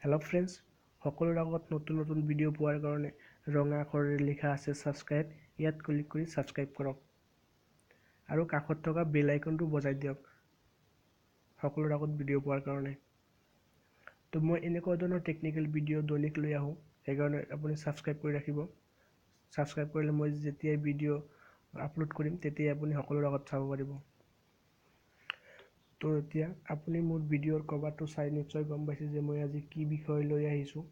Hello' friends, সকলোৰে আগত নতুন ভিডিঅ' পোৱাৰ কাৰণে ৰঙা আখৰেৰে লিখা আছে ছাবস্ক্ৰাইব। ইয়াত ক্লিক কৰি ছাবস্ক্ৰাইব কৰক আৰু কাষত থকা বেল আইকনটো বজাই দিয়ক সকলোৰে আগত ভিডিঅ' পোৱাৰ কাৰণে। তো মই এনেকুৱা ধৰণৰ টেকনিকেল ভিডিঅ' দৈনিক লৈ আহোঁ, সেইকাৰণে আপুনি ছাবস্ক্ৰাইব কৰি ৰাখিব। ছাবস্ক্ৰাইব কৰিলে মই যেতিয়াই ভিডিঅ' আপলোড কৰিম তেতিয়াই আপুনি সকলোৰে আগত চাব পাৰিব। তো এতিয়া আপুনি মোৰ ভিডিঅ'ৰ কভাৰটো চাই নিশ্চয় গম পাইছে যে মই আজি কি বিষয় লৈ আহিছোঁ।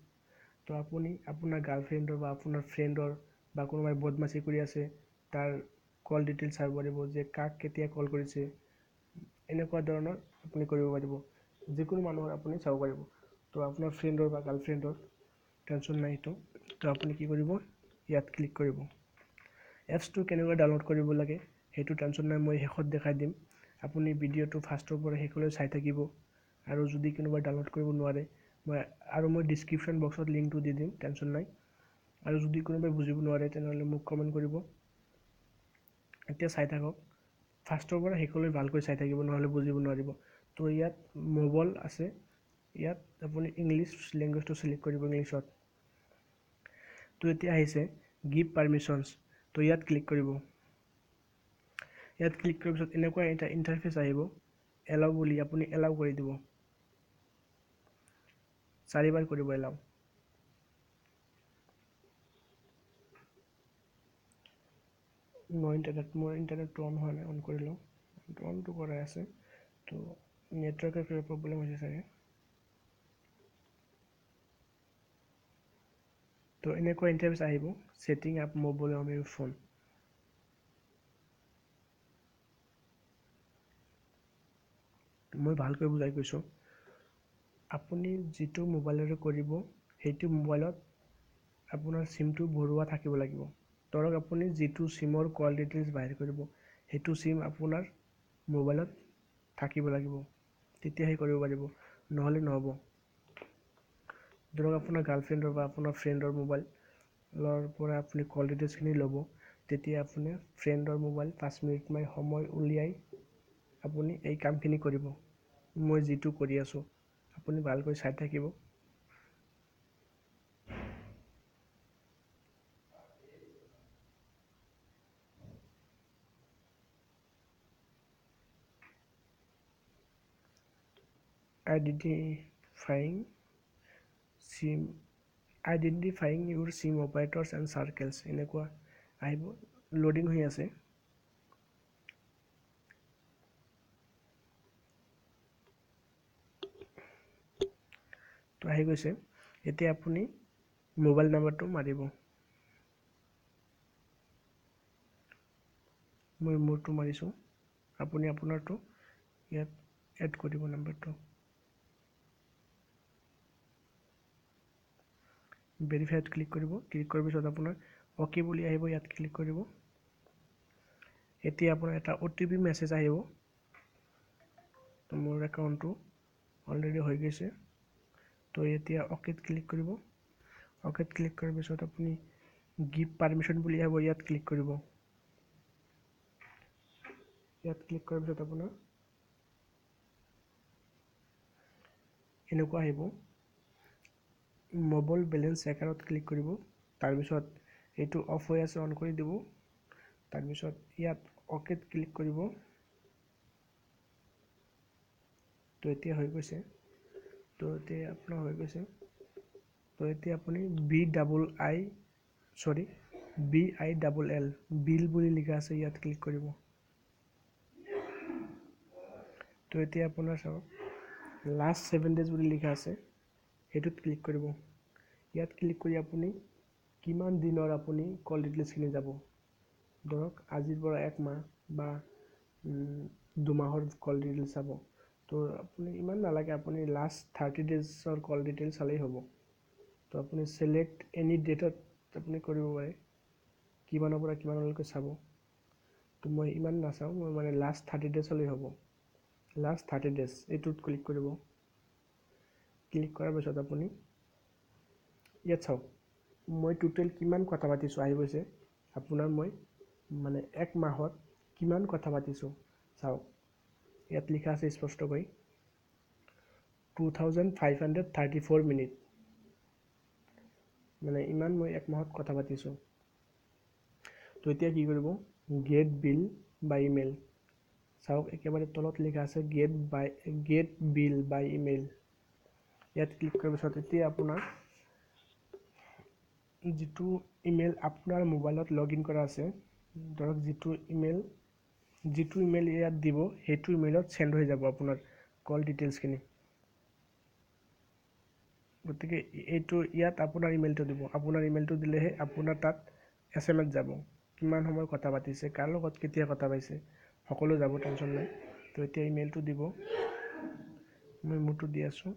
তো আপুনি আপোনাৰ গাৰ্লফ্ৰেণ্ডৰ বা আপোনাৰ ফ্ৰেণ্ডৰ বা কোনোবাই বদমাচি কৰি আছে তাৰ কল ডিটেইলছ চাব পাৰিব, যে কাক কেতিয়া কল কৰিছে, এনেকুৱা ধৰণৰ আপুনি কৰিব পাৰিব। যিকোনো মানুহৰ আপুনি চাব পাৰিব। তো আপোনাৰ ফ্ৰেণ্ডৰ বা গাৰ্লফ্ৰেণ্ডৰ টেনশ্যন নাই সেইটো। তো আপুনি কি কৰিব, ইয়াত ক্লিক কৰিব। এপছটো কেনেকৈ ডাউনলোড কৰিব লাগে সেইটো টেনশ্যন নাই, মই শেষত দেখাই দিম। আপুনি ভিডিঅ'টো ফাৰ্ষ্টৰ পৰা শেষলৈ চাই থাকিব। আৰু যদি কোনোবাই ডাউনলোড কৰিব নোৱাৰে মই ডিছক্ৰিপশ্যন বক্সত লিংকটো দি দিম, টেনশ্যন নাই। আৰু যদি কোনোবাই বুজিব নোৱাৰে তেনেহ'লে মোক কমেণ্ট কৰিব। এতিয়া চাই থাকক, ফাৰ্ষ্টৰ পৰা শেষলৈ ভালকৈ চাই থাকিব, নহ'লে বুজিব নোৱাৰিব। তো ইয়াত মোবাইল আছে, ইয়াত আপুনি ইংলিছ লেংগুৱেজটো ছিলেক্ট কৰিব, ইংলিছত। তো এতিয়া আহিছে গিভ পাৰ্মিশ্যনছ, তো ইয়াত ক্লিক কৰিব। ইয়াত ক্লিক কৰাৰ পিছত এনেকুৱা এটা ইণ্টাৰফেচ আহিব, এলাউ বুলি আপুনি এলাউ কৰি দিব। 4বাৰ কৰিব এলাউ। মোৰ ইণ্টাৰনেটটো অন হোৱা নাই, অন কৰি লওঁ। অনটো কৰাই আছে, তো নেটৱৰ্কৰ কিবা প্ৰব্লেম হৈছে চাগে। তো এনেকুৱা ইণ্টাৰফেচ আহিব, setting up mobile on Euro phone. মই ভালকৈ বুজাই কৈছোঁ। আপুনি যিটো মোবাইলেৰে কৰিব সেইটো মোবাইলত আপোনাৰ চিমটো ভৰোৱা থাকিব লাগিব। ধৰক আপুনি যিটো চিমৰ কল ডিটেইলছ বাহিৰ কৰিব সেইটো চিম আপোনাৰ মোবাইলত থাকিব লাগিব, তেতিয়াহে কৰিব পাৰিব, নহ'লে নহ'ব। ধৰক আপোনাৰ গাৰ্লফ্ৰেণ্ডৰ বা আপোনাৰ ফ্ৰেণ্ডৰ মোবাইলৰ পৰা আপুনি কল ডিটেইলছখিনি ল'ব, তেতিয়া আপুনি ফ্ৰেণ্ডৰ মোবাইল 5 মিনিটমান সময় উলিয়াই আপুনি এই কামখিনি কৰিব। মই যিটো কৰি আছোঁ আপুনি ভালকৈ চাই থাকিব। আইডেণ্টিফাইং ইউৰ চিম অপাৰেটৰ্ছ এণ্ড চাৰ্কেলছ, এনেকুৱা আহিব, লোডিং হৈ আছে। তো আহি গৈছে। এতিয়া আপুনি মোবাইল নাম্বাৰটো মাৰিব। মই মোৰটো মাৰিছোঁ, আপুনি আপোনাৰটো ইয়াত এড কৰিব নাম্বাৰটো। ভেৰিফাইত ক্লিক কৰিব। ক্লিক কৰাৰ পিছত আপোনাৰ অ'কে বুলি আহিব, ইয়াত ক্লিক কৰিব। এতিয়া আপোনাৰ এটা OTP মেছেজ আহিব। তো মোৰ একাউণ্টটো অলৰেডি হৈ গৈছে। তো এতিয়া অ'কেত ক্লিক কৰিব। অ'কেত ক্লিক কৰাৰ পিছত আপুনি গিভ পাৰ্মিশ্যন বুলি আহিব, ইয়াত ক্লিক কৰিব। ইয়াত ক্লিক কৰাৰ পিছত আপোনাৰ এনেকুৱা আহিব, মোবাইল বেলেঞ্চ চেকাৰত ক্লিক কৰিব। তাৰপিছত এইটো অফ হৈ আছে, অন কৰি দিব। তাৰপিছত ইয়াত অ'কেত ক্লিক কৰিব। তো এতিয়া হৈ গৈছে। তো এতিয়া আপোনাৰ হৈ গৈছে। তো এতিয়া আপুনি BIL বিল বুলি লিখা আছে, ইয়াত ক্লিক কৰিব। তো এতিয়া আপোনাৰ চাওক লাষ্ট 7 days বুলি লিখা আছে, সেইটোত ক্লিক কৰিব। ইয়াত ক্লিক কৰি আপুনি কিমান দিনৰ আপুনি কল ডিটেইলছখিনি যাব। ধৰক আজিৰ পৰা 1 মাহ বা 2 মাহৰ কল ডিটেইলছ চাব। তো আপুনি ইমান নালাগে, আপুনি লাষ্ট 30 daysৰ কল ডিটেইলছ চালেই হ'ব। তো আপুনি ছিলেক্ট এনি ডেটত আপুনি কৰিব পাৰে, কিমানৰ পৰা কিমানলৈকে চাব। তো মই ইমান নাচাওঁ, মই মানে লাষ্ট 30 days হ'লেই হ'ব। লাষ্ট 30 days এইটোত ক্লিক কৰিব। ক্লিক কৰাৰ পিছত আপুনি ইয়াত চাওক, মই টোটেল কিমান কথা পাতিছোঁ আহি গৈছে। আপোনাৰ মই মানে 1 মাহত কিমান কথা পাতিছোঁ চাওক, ইয়াত লিখা আছে স্পষ্টকৈ। 2534 মিনিট, মানে ইমান মই এক মাহত কথা পাতিছোঁ। তো এতিয়া কি কৰিব, গেট বিল বাই ইমেইল, চাওক একেবাৰে তলত লিখা আছে গেট বিল বাই ইমেইল। ইয়াত ক্লিক কৰাৰ পিছত এতিয়া আপোনাৰ যিটো ইমেইল আপোনাৰ মোবাইলত লগ ইন কৰা আছে, ধৰক যিটো ইমেইল ইয়াত দিব সেইটো ইমেইলত চেণ্ড হৈ যাব আপোনাৰ কল ডিটেইলছখিনি। গতিকে এইটো ইয়াত আপোনাৰ ইমেইলটো দিব, আপোনাৰ ইমেইলটো দিলেহে আপোনাৰ তাত SMS যাব, কিমান সময় কথা পাতিছে, কাৰ লগত কেতিয়া কথা পাতিছে, সকলো যাব, টেনশ্যন নাই। তো এতিয়া ইমেইলটো দিব, মই মোৰটো দি আছোঁ।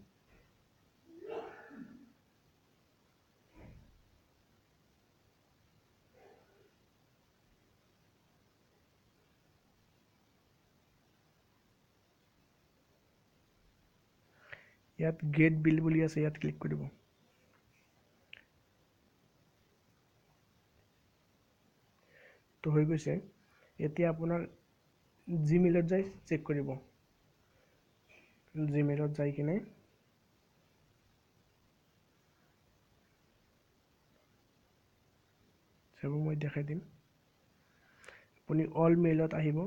ইয়াত গেট বিল বুলি আছে, ইয়াত ক্লিক কৰিব। তো হৈ গৈছে। এতিয়া আপোনাৰ জিমেইলত যাই চেক কৰিব, জিমেইলত যাই কিনে চাব, মই দেখাই দিম। আপুনি অল মেইলত আহিব,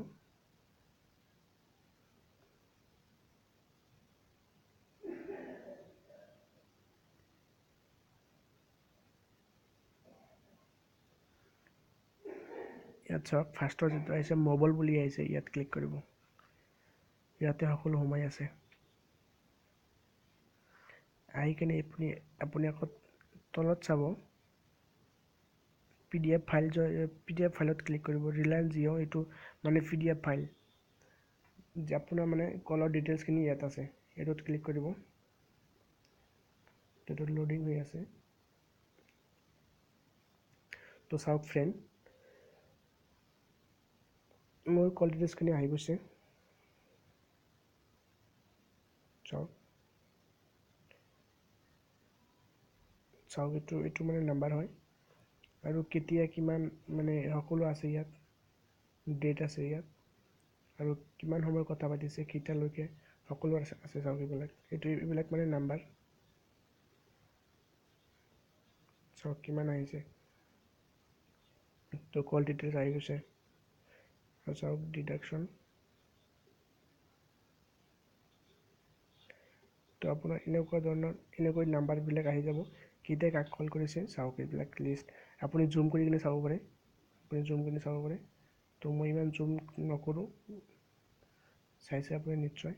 ইয়াত চাওক ফাৰ্ষ্টৰ যিটো আহিছে মোবাইল বুলি আহিছে, ইয়াত ক্লিক কৰিব। ইয়াতে সকলো সোমাই আছে। আহি কিনে আপুনি আকৌ তলত চাব PDF ফাইলত ক্লিক কৰিব। ৰিলায়েন্স জিঅ' এইটো মানে PDF ফাইল, যে আপোনাৰ মানে কলৰ ডিটেইলছখিনি ইয়াত আছে, এইটোত ক্লিক কৰিব। এইটোত লোডিং হৈ আছে। তো চাওক ফ্ৰেণ্ড, মোৰ কল ডিটেইলছখিনি আহি গৈছে, চাওক এইটো মানে নাম্বাৰ হয়, আৰু কেতিয়া কিমান মানে সকলো আছে ইয়াত, ডেট আছে ইয়াত, আৰু কিমান সময় কথা পাতিছে কেতিয়ালৈকে, সকলো আছে চাওক এইবিলাক মানে নাম্বাৰ। চাওক কিমান আহিছে, তো কল ডিটেইলছ আহি গৈছে। আৰু চাওক ডিডাকশ্যন, তো আপোনাৰ এনেকৈ নাম্বাৰবিলাক আহি যাব, কেতিয়া কাক কল কৰিছে, চাওক এইবিলাক লিষ্ট আপুনি জুম কৰি কিনে চাব পাৰে। তো মই ইমান জুম নকৰোঁ, চাইছে আপুনি নিশ্চয়।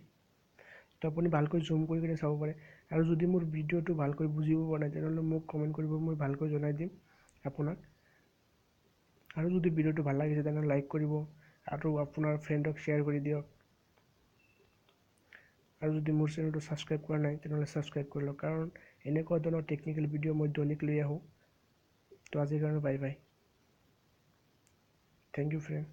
তো আপুনি ভালকৈ জুম কৰি কিনে চাব পাৰে। আৰু যদি মোৰ ভিডিঅ'টো ভালকৈ বুজিব পৰা নাই, তেনেহ'লে মোক কমেণ্ট কৰিব, মই ভালকৈ জনাই দিম আপোনাক। আৰু যদি ভিডিঅ'টো ভাল লাগিছে তেনেহ'লে লাইক কৰিব, আৰু আপোনাৰ ফ্ৰেণ্ডক শ্বেয়াৰ কৰি দিয়ক। আৰু যদি মোৰ চেনেলটো ছাবস্ক্ৰাইব কৰা নাই তেনেহ'লে ছাবস্ক্ৰাইব কৰি লওক, কাৰণ এনেকুৱা ধৰণৰ টেকনিকেল ভিডিঅ' মই দৈনিক লৈ আহোঁ। তো আজিৰ কাৰণে bye bye, thank you friend.